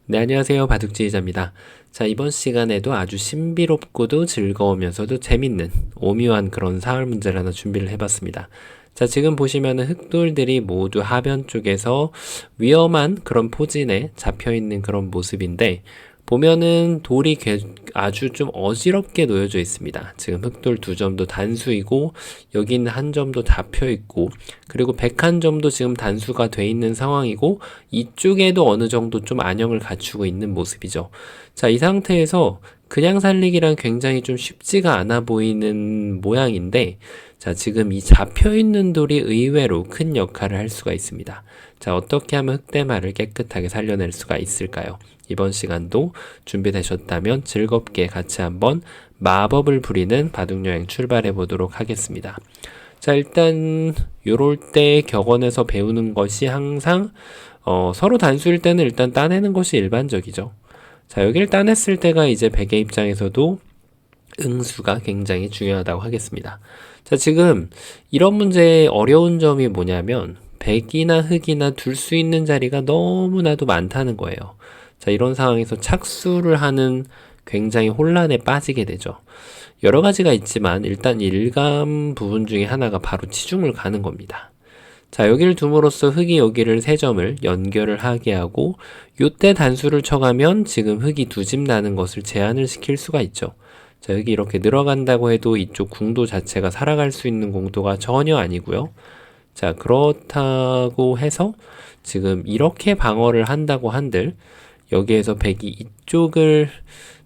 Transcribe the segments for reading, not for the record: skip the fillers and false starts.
네, 안녕하세요. 바둑지휘자입니다. 자, 이번 시간에도 아주 신비롭고도 즐거우면서도 재밌는 오묘한 그런 사활 문제를 하나 준비를 해봤습니다. 자, 지금 보시면은 흑돌들이 모두 하변 쪽에서 위험한 그런 포진에 잡혀 있는 그런 모습인데, 보면은 돌이 아주 좀 어지럽게 놓여져 있습니다. 지금 흑돌 두 점도 단수이고, 여기는 한 점도 잡혀 있고, 그리고 101점도 지금 단수가 돼 있는 상황이고, 이쪽에도 어느 정도 좀 안형을 갖추고 있는 모습이죠. 자, 이 상태에서 그냥 살리기란 굉장히 좀 쉽지가 않아 보이는 모양인데, 자, 지금 이 잡혀있는 돌이 의외로 큰 역할을 할 수가 있습니다. 자, 어떻게 하면 흑대마를 깨끗하게 살려낼 수가 있을까요? 이번 시간도 준비되셨다면 즐겁게 같이 한번 마법을 부리는 바둑여행 출발해 보도록 하겠습니다. 자, 일단 요럴 때 격언에서 배우는 것이 항상 서로 단수일 때는 일단 따내는 것이 일반적이죠. 자, 여기를 따냈을 때가 이제 백의 입장에서도 응수가 굉장히 중요하다고 하겠습니다. 자, 지금 이런 문제의 어려운 점이 뭐냐면 백이나 흑이나 둘 수 있는 자리가 너무나도 많다는 거예요. 자, 이런 상황에서 착수를 하는 굉장히 혼란에 빠지게 되죠. 여러 가지가 있지만 일단 일감 부분 중에 하나가 바로 치중을 가는 겁니다. 자, 여기를 둠으로써 흑이 여기를 세 점을 연결을 하게 하고 요때 단수를 쳐가면 지금 흑이 두 집 나는 것을 제한을 시킬 수가 있죠. 자, 여기 이렇게 늘어간다고 해도 이쪽 궁도 자체가 살아갈 수 있는 공도가 전혀 아니고요. 자, 그렇다고 해서 지금 이렇게 방어를 한다고 한들 여기에서 백이 이쪽을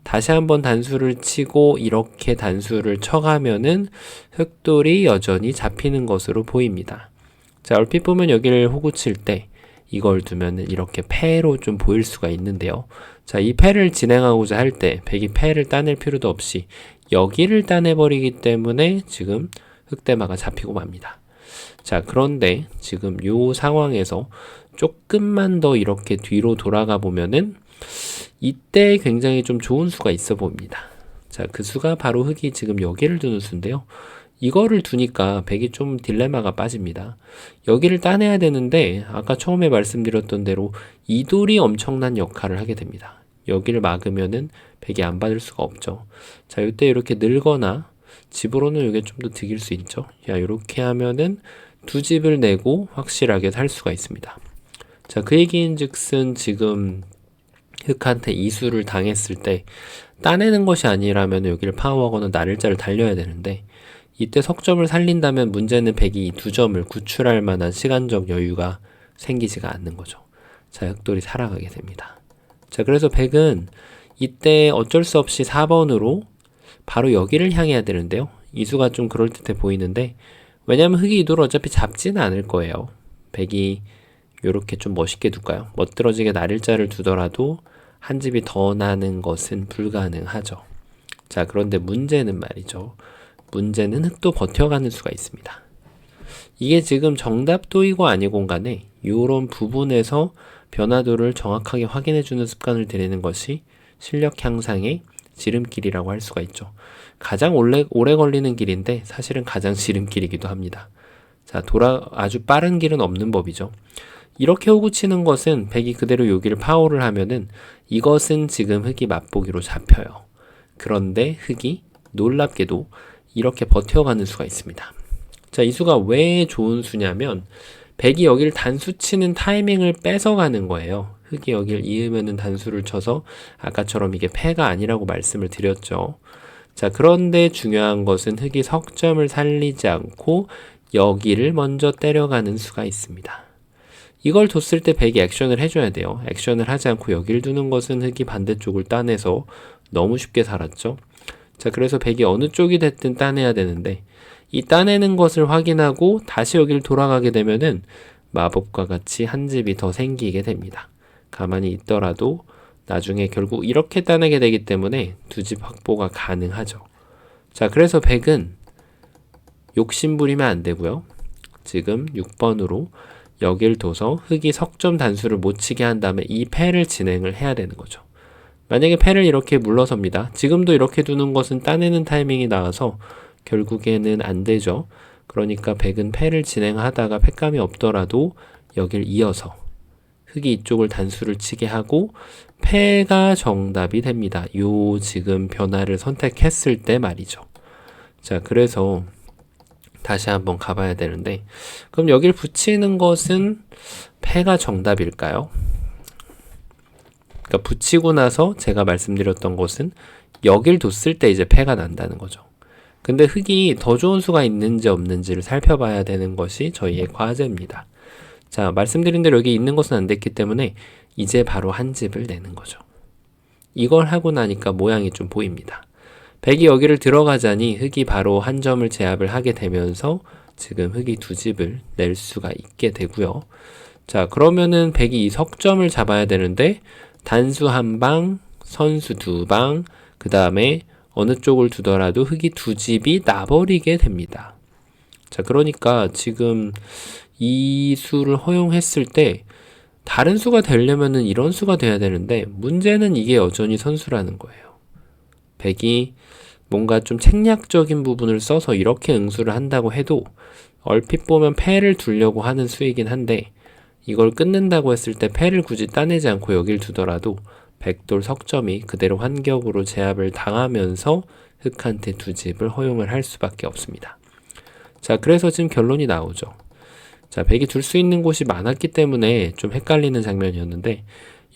다시 한번 단수를 치고 이렇게 단수를 쳐가면은 흑돌이 여전히 잡히는 것으로 보입니다. 자, 얼핏 보면 여기를 호구 칠 때 이걸 두면은 이렇게 패로 좀 보일 수가 있는데요. 자, 이 패를 진행하고자 할 때 백이 패를 따낼 필요도 없이 여기를 따내버리기 때문에 지금 흑대마가 잡히고 맙니다. 자, 그런데 지금 요 상황에서 조금만 더 이렇게 뒤로 돌아가 보면은 이때 굉장히 좀 좋은 수가 있어 보입니다. 자, 그 수가 바로 흑이 지금 여기를 두는 수인데요. 이거를 두니까 백이 좀 딜레마가 빠집니다. 여기를 따내야 되는데 아까 처음에 말씀드렸던 대로 이 돌이 엄청난 역할을 하게 됩니다. 여기를 막으면은 백이 안 받을 수가 없죠. 자, 이때 이렇게 늘거나 집으로는 이게 좀 더 득일 수 있죠. 야, 이렇게 하면은 두 집을 내고 확실하게 살 수가 있습니다. 자, 그 얘기인즉슨 지금 흑한테 이수를 당했을 때 따내는 것이 아니라면 여기를 파워하거나 나를자를 달려야 되는데 이때 석점을 살린다면 문제는 백이 두 점을 구출할 만한 시간적 여유가 생기지가 않는 거죠. 자, 흑돌이 살아가게 됩니다. 자, 그래서 백은 이때 어쩔 수 없이 4번으로 바로 여기를 향해야 되는데요. 이수가 좀 그럴듯해 보이는데 왜냐면 흑이 이 돌을 어차피 잡지는 않을 거예요. 백이 요렇게 좀 멋있게 둘까요? 멋들어지게 나릴자를 두더라도 한 집이 더 나는 것은 불가능하죠. 자, 그런데 문제는 말이죠. 문제는 흑도 버텨가는 수가 있습니다. 이게 지금 정답도이고 아니고 간에 이런 부분에서 변화도를 정확하게 확인해주는 습관을 들이는 것이 실력 향상의 지름길이라고 할 수가 있죠. 가장 오래 걸리는 길인데 사실은 가장 지름길이기도 합니다. 자, 아주 빠른 길은 없는 법이죠. 이렇게 호구 치는 것은 백이 그대로 여기를 파워를 하면은 이것은 지금 흑이 맛보기로 잡혀요. 그런데 흑이 놀랍게도 이렇게 버텨가는 수가 있습니다. 자, 이 수가 왜 좋은 수냐면 백이 여기를 단수 치는 타이밍을 뺏어가는 거예요. 흑이 여기를 이으면은 단수를 쳐서 아까처럼 이게 패가 아니라고 말씀을 드렸죠. 자, 그런데 중요한 것은 흑이 석점을 살리지 않고 여기를 먼저 때려가는 수가 있습니다. 이걸 뒀을 때 백이 액션을 해줘야 돼요. 액션을 하지 않고 여기를 두는 것은 흑이 반대쪽을 따내서 너무 쉽게 살았죠. 자, 그래서 백이 어느 쪽이 됐든 따내야 되는데 이 따내는 것을 확인하고 다시 여기를 돌아가게 되면은 마법과 같이 한 집이 더 생기게 됩니다. 가만히 있더라도 나중에 결국 이렇게 따내게 되기 때문에 두 집 확보가 가능하죠. 자, 그래서 백은 욕심부리면 안 되고요. 지금 6번으로 여기를 둬서 흑이 석점 단수를 못 치게 한 다음에 이 패를 진행을 해야 되는 거죠. 만약에 패를 이렇게 물러섭니다. 지금도 이렇게 두는 것은 따내는 타이밍이 나와서 결국에는 안 되죠. 그러니까 백은 패를 진행하다가 패감이 없더라도 여길 이어서 흑이 이쪽을 단수를 치게 하고 패가 정답이 됩니다. 요 지금 변화를 선택했을 때 말이죠. 자, 그래서 다시 한번 가봐야 되는데, 그럼 여길 붙이는 것은 패가 정답일까요? 그러니까 붙이고 나서 제가 말씀드렸던 것은 여길 뒀을 때 이제 패가 난다는 거죠. 근데 흑이 더 좋은 수가 있는지 없는지를 살펴봐야 되는 것이 저희의 과제입니다. 자, 말씀드린 대로 여기 있는 것은 안 됐기 때문에 이제 바로 한 집을 내는 거죠. 이걸 하고 나니까 모양이 좀 보입니다. 백이 여기를 들어가자니 흑이 바로 한 점을 제압을 하게 되면서 지금 흑이 두 집을 낼 수가 있게 되고요. 자, 그러면은 백이 이 석점을 잡아야 되는데 단수 한 방, 선수 두 방, 그 다음에 어느 쪽을 두더라도 흑이 두 집이 나버리게 됩니다. 자, 그러니까 지금 이 수를 허용했을 때 다른 수가 되려면은 이런 수가 돼야 되는데 문제는 이게 여전히 선수라는 거예요. 백이 뭔가 좀 책략적인 부분을 써서 이렇게 응수를 한다고 해도 얼핏 보면 패를 두려고 하는 수이긴 한데 이걸 끊는다고 했을 때 패를 굳이 따내지 않고 여길 두더라도 백돌 석점이 그대로 환격으로 제압을 당하면서 흑한테 두 집을 허용을 할 수밖에 없습니다. 자, 그래서 지금 결론이 나오죠. 자, 백이 둘 수 있는 곳이 많았기 때문에 좀 헷갈리는 장면이었는데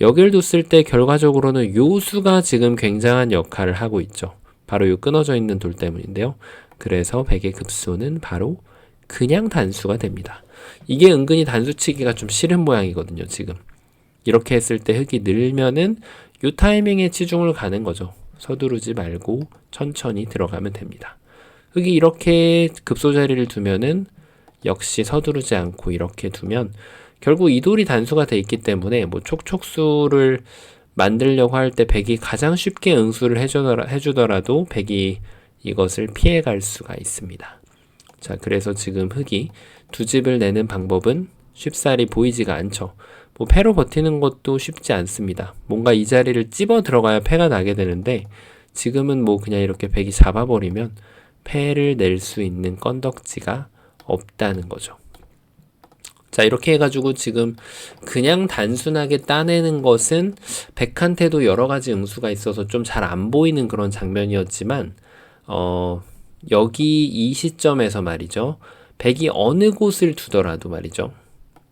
여길 뒀을 때 결과적으로는 요 수가 지금 굉장한 역할을 하고 있죠. 바로 요 끊어져 있는 돌 때문인데요. 그래서 백의 급소는 바로 그냥 단수가 됩니다. 이게 은근히 단수치기가 좀 싫은 모양이거든요, 지금. 이렇게 했을 때 흑이 늘면은 요 타이밍에 치중을 가는 거죠. 서두르지 말고 천천히 들어가면 됩니다. 흑이 이렇게 급소 자리를 두면은 역시 서두르지 않고 이렇게 두면 결국 이 돌이 단수가 돼 있기 때문에 뭐 촉촉수를 만들려고 할 때 백이 가장 쉽게 응수를 해주더라도 백이 이것을 피해갈 수가 있습니다. 자, 그래서 지금 흑이 두 집을 내는 방법은 쉽사리 보이지가 않죠. 뭐 패로 버티는 것도 쉽지 않습니다. 뭔가 이 자리를 찝어 들어가야 패가 나게 되는데 지금은 뭐 그냥 이렇게 백이 잡아버리면 패를 낼 수 있는 건덕지가 없다는 거죠. 자, 이렇게 해가지고 지금 그냥 단순하게 따내는 것은 백한테도 여러 가지 응수가 있어서 좀 잘 안 보이는 그런 장면이었지만 여기 이 시점에서 말이죠. 백이 어느 곳을 두더라도 말이죠.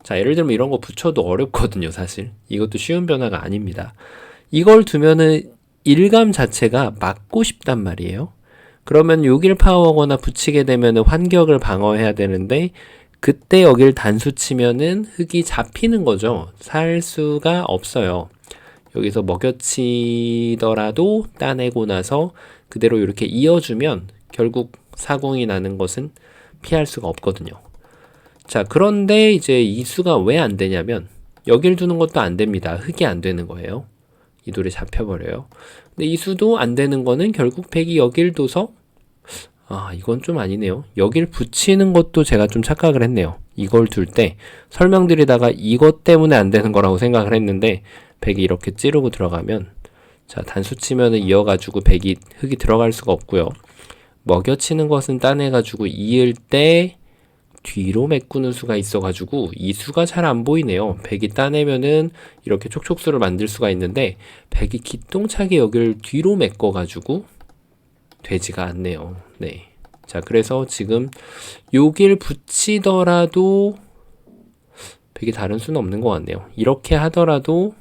자, 예를 들면 이런 거 붙여도 어렵거든요, 사실. 이것도 쉬운 변화가 아닙니다. 이걸 두면은 일감 자체가 맞고 싶단 말이에요. 그러면 여길 파워거나 붙이게 되면은 환격을 방어해야 되는데 그때 여길 단수 치면은 흑이 잡히는 거죠. 살 수가 없어요. 여기서 먹여치더라도 따내고 나서 그대로 이렇게 이어주면 결국 사공이 나는 것은 피할 수가 없거든요. 자, 그런데 이제 이 수가 왜 안 되냐면 여길 두는 것도 안 됩니다. 흑이 안 되는 거예요. 이 돌이 잡혀버려요. 근데 이 수도 안 되는 거는 결국 백이 여길 둬서 이건 좀 아니네요. 여길 붙이는 것도 제가 좀 착각을 했네요. 이걸 둘 때 설명드리다가 이것 때문에 안 되는 거라고 생각을 했는데 백이 이렇게 찌르고 들어가면 자, 단수 치면은 이어가지고 흑이 들어갈 수가 없고요. 먹여치는 것은 따내가지고 이을 때 뒤로 메꾸는 수가 있어가지고 이 수가 잘 안 보이네요. 백이 따내면은 이렇게 촉촉수를 만들 수가 있는데 백이 기똥차게 여기를 뒤로 메꿔가지고 되지가 않네요. 네. 자, 그래서 지금 여길 붙이더라도 백이 다른 수는 없는 것 같네요. 이렇게 하더라도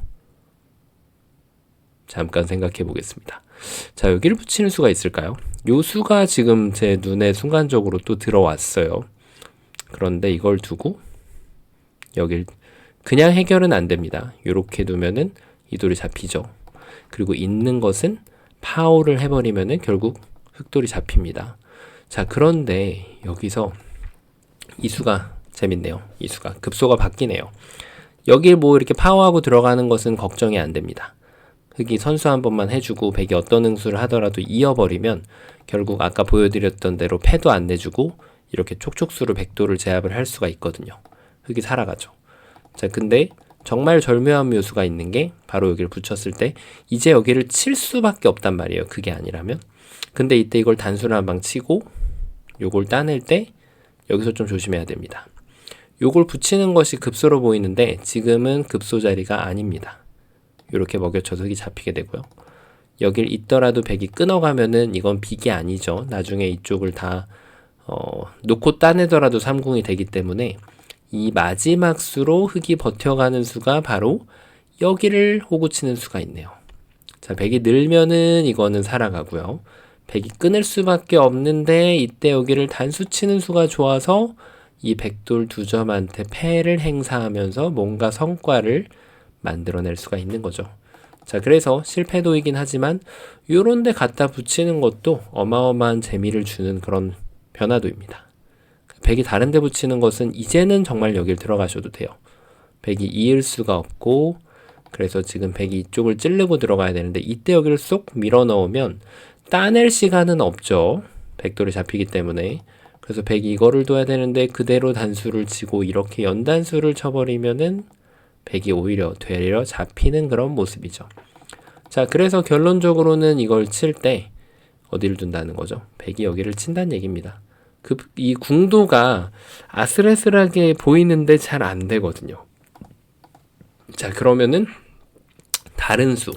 잠깐 생각해 보겠습니다. 자, 여기를 붙이는 수가 있을까요? 요 수가 지금 제 눈에 순간적으로 또 들어왔어요. 그런데 이걸 두고 여길 그냥 해결은 안 됩니다. 이렇게 두면은 이 돌이 잡히죠. 그리고 있는 것은 파워를 해버리면은 결국 흑돌이 잡힙니다. 자, 그런데 여기서 이 수가 재밌네요. 이 수가 급소가 바뀌네요. 여길 뭐 이렇게 파워하고 들어가는 것은 걱정이 안 됩니다. 흑이 선수 한 번만 해주고 백이 어떤 응수를 하더라도 이어버리면 결국 아까 보여드렸던 대로 패도 안 내주고 이렇게 촉촉수로 백도를 제압을 할 수가 있거든요. 흑이 살아가죠. 자, 근데 정말 절묘한 묘수가 있는 게 바로 여기를 붙였을 때 이제 여기를 칠 수밖에 없단 말이에요. 그게 아니라면. 근데 이때 이걸 단수를 한 방 치고 요걸 따낼 때 여기서 좀 조심해야 됩니다. 요걸 붙이는 것이 급소로 보이는데 지금은 급소 자리가 아닙니다. 이렇게 먹여쳐서 흙이 잡히게 되고요. 여길 있더라도 백이 끊어가면은 이건 빅이 아니죠. 나중에 이쪽을 다 놓고 따내더라도 3궁이 되기 때문에 이 마지막 수로 흙이 버텨가는 수가 바로 여기를 호구 치는 수가 있네요. 자, 백이 늘면은 이거는 살아가고요. 백이 끊을 수밖에 없는데 이때 여기를 단수 치는 수가 좋아서 이 백돌 두 점한테 패를 행사하면서 뭔가 성과를 만들어낼 수가 있는 거죠. 자, 그래서 실패도이긴 하지만 요런 데 갖다 붙이는 것도 어마어마한 재미를 주는 그런 변화도입니다. 백이 다른 데 붙이는 것은 이제는 정말 여길 들어가셔도 돼요. 백이 이을 수가 없고 그래서 지금 백이 이쪽을 찌르고 들어가야 되는데 이때 여기를 쏙 밀어 넣으면 따낼 시간은 없죠. 백돌이 잡히기 때문에. 그래서 백이 이거를 둬야 되는데 그대로 단수를 치고 이렇게 연단수를 쳐버리면은 백이 오히려 되려 잡히는 그런 모습이죠. 자, 그래서 결론적으로는 이걸 칠 때 어디를 둔다는 거죠? 백이 여기를 친다는 얘기입니다. 이 궁도가 아슬아슬하게 보이는데 잘 안 되거든요. 자, 그러면은 다른 수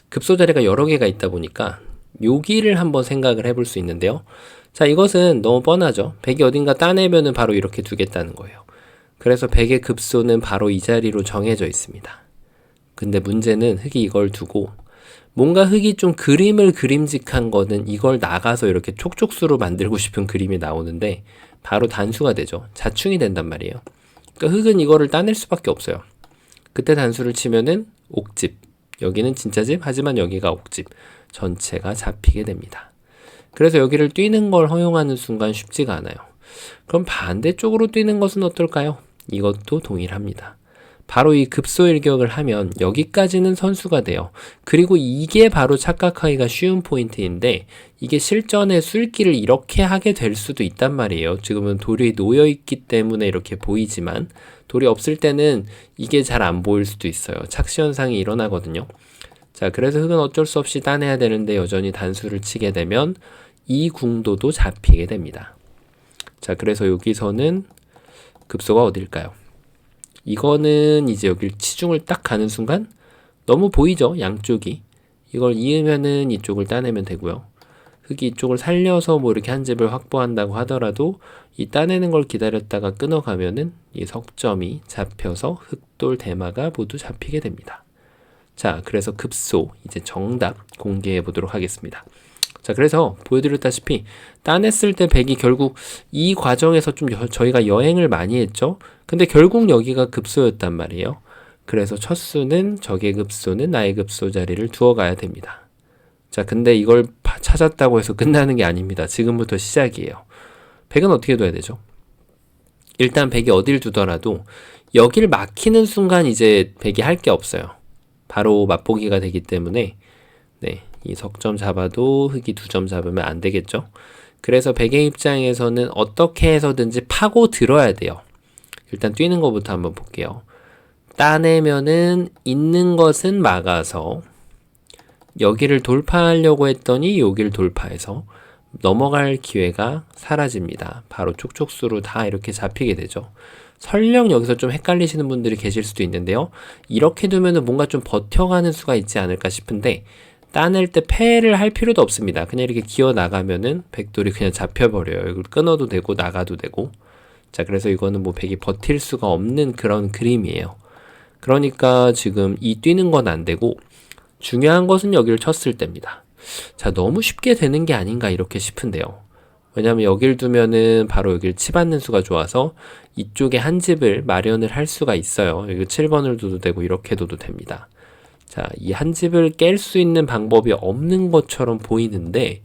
급소 자리가 여러 개가 있다 보니까 여기를 한번 생각을 해볼 수 있는데요. 자, 이것은 너무 뻔하죠. 백이 어딘가 따내면은 바로 이렇게 두겠다는 거예요. 그래서 백의 급소는 바로 이 자리로 정해져 있습니다. 근데 문제는 흙이 이걸 두고 뭔가 흙이 좀 그림을 그림직한 거는 이걸 나가서 이렇게 촉촉수로 만들고 싶은 그림이 나오는데 바로 단수가 되죠. 자충이 된단 말이에요. 그러니까 흙은 이거를 따낼 수밖에 없어요. 그때 단수를 치면은 옥집, 여기는 진짜 집, 하지만 여기가 옥집, 전체가 잡히게 됩니다. 그래서 여기를 뛰는 걸 허용하는 순간 쉽지가 않아요. 그럼 반대쪽으로 뛰는 것은 어떨까요? 이것도 동일합니다. 바로 이 급소일격을 하면 여기까지는 선수가 돼요. 그리고 이게 바로 착각하기가 쉬운 포인트인데 이게 실전에 술기를 이렇게 하게 될 수도 있단 말이에요. 지금은 돌이 놓여있기 때문에 이렇게 보이지만 돌이 없을 때는 이게 잘 안 보일 수도 있어요. 착시현상이 일어나거든요. 자, 그래서 흙은 어쩔 수 없이 따내야 되는데 여전히 단수를 치게 되면 이 궁도도 잡히게 됩니다. 자, 그래서 여기서는 급소가 어딜까요? 이거는 이제 여기 치중을 딱 가는 순간 너무 보이죠? 양쪽이. 이걸 이으면은 이쪽을 따내면 되고요. 흙이 이쪽을 살려서 뭐 이렇게 한 집을 확보한다고 하더라도 이 따내는 걸 기다렸다가 끊어가면은 이 석점이 잡혀서 흙돌 대마가 모두 잡히게 됩니다. 자, 그래서 급소 이제 정답 공개해 보도록 하겠습니다. 자, 그래서 보여드렸다시피 따냈을 때 백이 결국 이 과정에서 좀 저희가 여행을 많이 했죠. 근데 결국 여기가 급소였단 말이에요. 그래서 첫 수는 적의 급소는 나의 급소 자리를 두어 가야 됩니다. 자, 근데 이걸 찾았다고 해서 끝나는 게 아닙니다. 지금부터 시작이에요. 백은 어떻게 둬야 되죠? 일단 백이 어딜 두더라도 여기를 막히는 순간 이제 백이 할 게 없어요. 바로 맛보기가 되기 때문에 네, 이 석점 잡아도 흙이 2점 잡으면 안 되겠죠. 그래서 백의 입장에서는 어떻게 해서든지 파고 들어야 돼요. 일단 뛰는 것부터 한번 볼게요. 따내면은 있는 것은 막아서 여기를 돌파하려고 했더니 여기를 돌파해서 넘어갈 기회가 사라집니다. 바로 촉촉수로 다 이렇게 잡히게 되죠. 설령 여기서 좀 헷갈리시는 분들이 계실 수도 있는데요. 이렇게 두면은 뭔가 좀 버텨가는 수가 있지 않을까 싶은데 따낼 때 패를 할 필요도 없습니다. 그냥 이렇게 기어 나가면은 백돌이 그냥 잡혀버려요. 이걸 끊어도 되고 나가도 되고. 자, 그래서 이거는 뭐 백이 버틸 수가 없는 그런 그림이에요. 그러니까 지금 이 뛰는 건 안 되고 중요한 것은 여기를 쳤을 때입니다. 자, 너무 쉽게 되는 게 아닌가 이렇게 싶은데요. 왜냐하면 여기를 두면은 바로 여기를 치받는 수가 좋아서 이쪽에 한 집을 마련을 할 수가 있어요. 여기 7번을 둬도 되고 이렇게 둬도 됩니다. 자, 이 한 집을 깰 수 있는 방법이 없는 것처럼 보이는데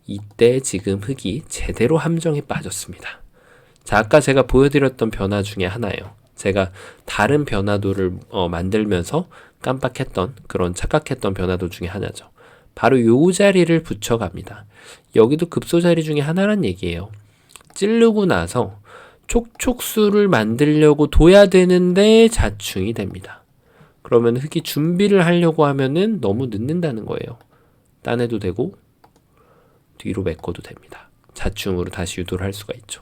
이때 지금 흙이 제대로 함정에 빠졌습니다. 자, 아까 제가 보여드렸던 변화 중에 하나예요. 제가 다른 변화도를 만들면서 깜빡했던 그런 착각했던 변화도 중에 하나죠. 바로 요 자리를 붙여갑니다. 여기도 급소 자리 중에 하나란 얘기예요. 찌르고 나서 촉촉수를 만들려고 둬야 되는데 자충이 됩니다. 그러면 흙이 준비를 하려고 하면은 너무 늦는다는 거예요. 따내도 되고 뒤로 메꿔도 됩니다. 자충으로 다시 유도를 할 수가 있죠.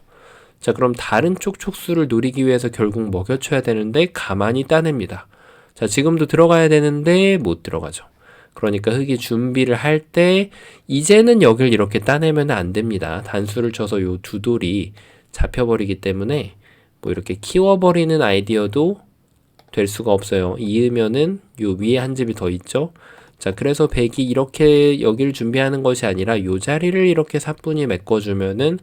자, 그럼 다른 쪽 촉수를 노리기 위해서 결국 먹여쳐야 되는데 가만히 따냅니다. 자, 지금도 들어가야 되는데 못 들어가죠. 그러니까 흙이 준비를 할 때 이제는 여길 이렇게 따내면 안 됩니다. 단수를 쳐서 요 두 돌이 잡혀버리기 때문에 뭐 이렇게 키워버리는 아이디어도 될 수가 없어요. 이으면은 요 위에 한 집이 더 있죠. 자, 그래서 백이 이렇게 여길 준비하는 것이 아니라 요 자리를 이렇게 사뿐히 메꿔주면은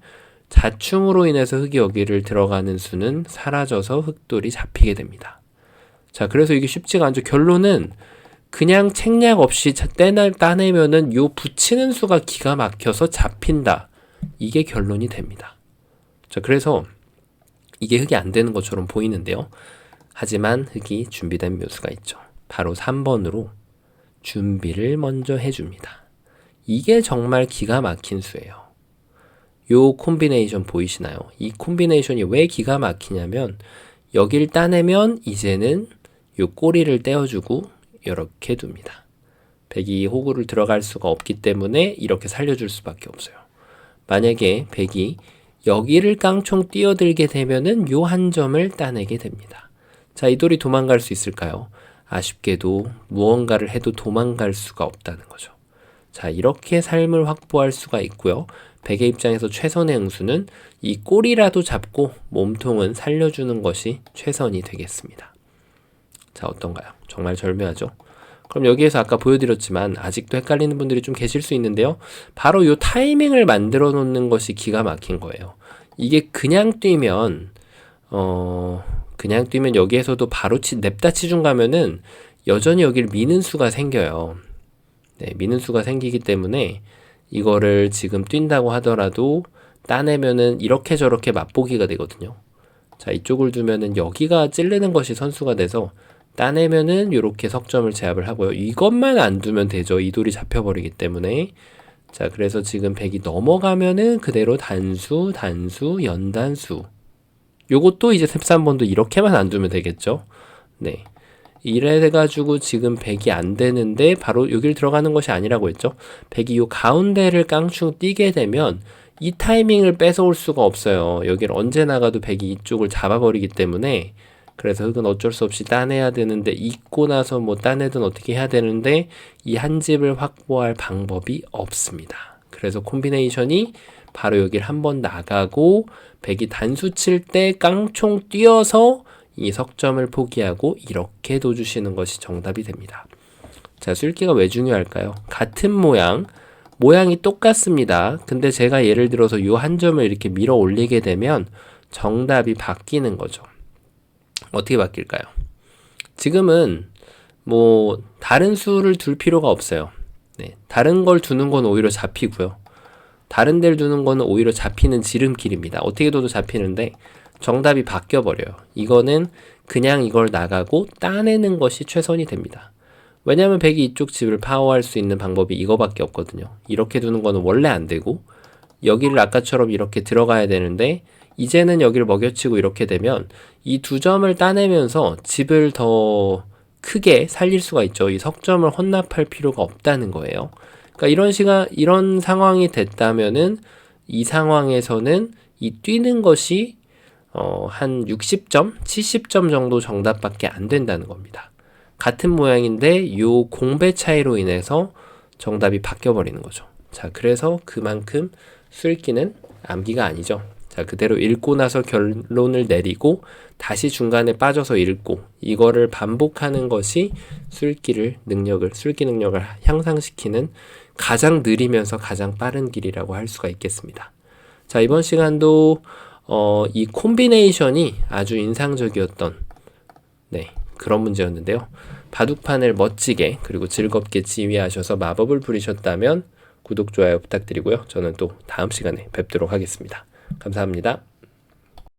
자충으로 인해서 흙이 여기를 들어가는 수는 사라져서 흙돌이 잡히게 됩니다. 자, 그래서 이게 쉽지가 않죠. 결론은 그냥 책략 없이 따내면은 요 붙이는 수가 기가 막혀서 잡힌다. 이게 결론이 됩니다. 자, 그래서 이게 흙이 안 되는 것처럼 보이는데요. 하지만 흙이 준비된 묘수가 있죠. 바로 3번으로 준비를 먼저 해줍니다. 이게 정말 기가 막힌 수예요. 요 콤비네이션 보이시나요? 이 콤비네이션이 왜 기가 막히냐면 여길 따내면 이제는 요 꼬리를 떼어주고 이렇게 둡니다. 백이 호구를 들어갈 수가 없기 때문에 이렇게 살려줄 수밖에 없어요. 만약에 백이 여기를 깡총 뛰어들게 되면은 요 한 점을 따내게 됩니다. 자, 이 돌이 도망갈 수 있을까요? 아쉽게도 무언가를 해도 도망갈 수가 없다는 거죠. 자, 이렇게 삶을 확보할 수가 있고요. 백의 입장에서 최선의 응수는 이 꼬리라도 잡고 몸통은 살려주는 것이 최선이 되겠습니다. 자, 어떤가요? 정말 절묘하죠? 그럼 여기에서 아까 보여드렸지만 아직도 헷갈리는 분들이 좀 계실 수 있는데요. 바로 이 타이밍을 만들어 놓는 것이 기가 막힌 거예요. 이게 그냥 뛰면 여기에서도 바로 냅다 치중 가면은 여전히 여기를 미는 수가 생겨요. 네, 미는 수가 생기기 때문에 이거를 지금 뛴다고 하더라도 따내면은 이렇게 저렇게 맛보기가 되거든요. 자, 이쪽을 두면은 여기가 찌르는 것이 선수가 돼서 따내면은 이렇게 석점을 제압을 하고요. 이것만 안 두면 되죠. 이 돌이 잡혀버리기 때문에. 자, 그래서 지금 백이 넘어가면은 그대로 단수, 연단수. 요것도 이제 13번도 이렇게만 안 두면 되겠죠. 네. 이래가지고 지금 백이 안 되는데 바로 여길 들어가는 것이 아니라고 했죠. 백이 요 가운데를 깡충 뛰게 되면 이 타이밍을 뺏어올 수가 없어요. 여기를 언제 나가도 백이 이쪽을 잡아버리기 때문에 그래서 흙은 어쩔 수 없이 따내야 되는데 잊고 나서 뭐 따내든 어떻게 해야 되는데 이 한 집을 확보할 방법이 없습니다. 그래서 콤비네이션이 바로 여길 한번 나가고 백이 단수 칠 때 깡총 뛰어서 이 석점을 포기하고 이렇게 둬주시는 것이 정답이 됩니다. 자, 쐐기가 왜 중요할까요? 같은 모양이 똑같습니다. 근데 제가 예를 들어서 이 한 점을 이렇게 밀어 올리게 되면 정답이 바뀌는 거죠. 어떻게 바뀔까요? 지금은 뭐 다른 수를 둘 필요가 없어요. 네, 다른 걸 두는 건 오히려 잡히고요. 다른 데를 두는 거는 오히려 잡히는 지름길입니다. 어떻게 둬도 잡히는데 정답이 바뀌어버려요. 이거는 그냥 이걸 나가고 따내는 것이 최선이 됩니다. 왜냐하면 백이 이쪽 집을 파워할 수 있는 방법이 이거밖에 없거든요. 이렇게 두는 거는 원래 안 되고 여기를 아까처럼 이렇게 들어가야 되는데 이제는 여기를 먹여치고 이렇게 되면 이 두 점을 따내면서 집을 더 크게 살릴 수가 있죠. 이 석점을 헌납할 필요가 없다는 거예요. 그러니까 이런 상황이 됐다면은 이 상황에서는 이 뛰는 것이 한 60점, 70점 정도 정답밖에 안 된다는 겁니다. 같은 모양인데 요 공배 차이로 인해서 정답이 바뀌어버리는 거죠. 자, 그래서 그만큼 쐐기는 암기가 아니죠. 자, 그대로 읽고 나서 결론을 내리고 다시 중간에 빠져서 읽고 이거를 반복하는 것이 쐐기 능력을 향상시키는 가장 느리면서 가장 빠른 길이라고 할 수가 있겠습니다. 자, 이번 시간도 이 콤비네이션이 아주 인상적이었던 그런 문제였는데요. 바둑판을 멋지게 그리고 즐겁게 지휘하셔서 마법을 부리셨다면 구독, 좋아요 부탁드리고요. 저는 또 다음 시간에 뵙도록 하겠습니다. 감사합니다.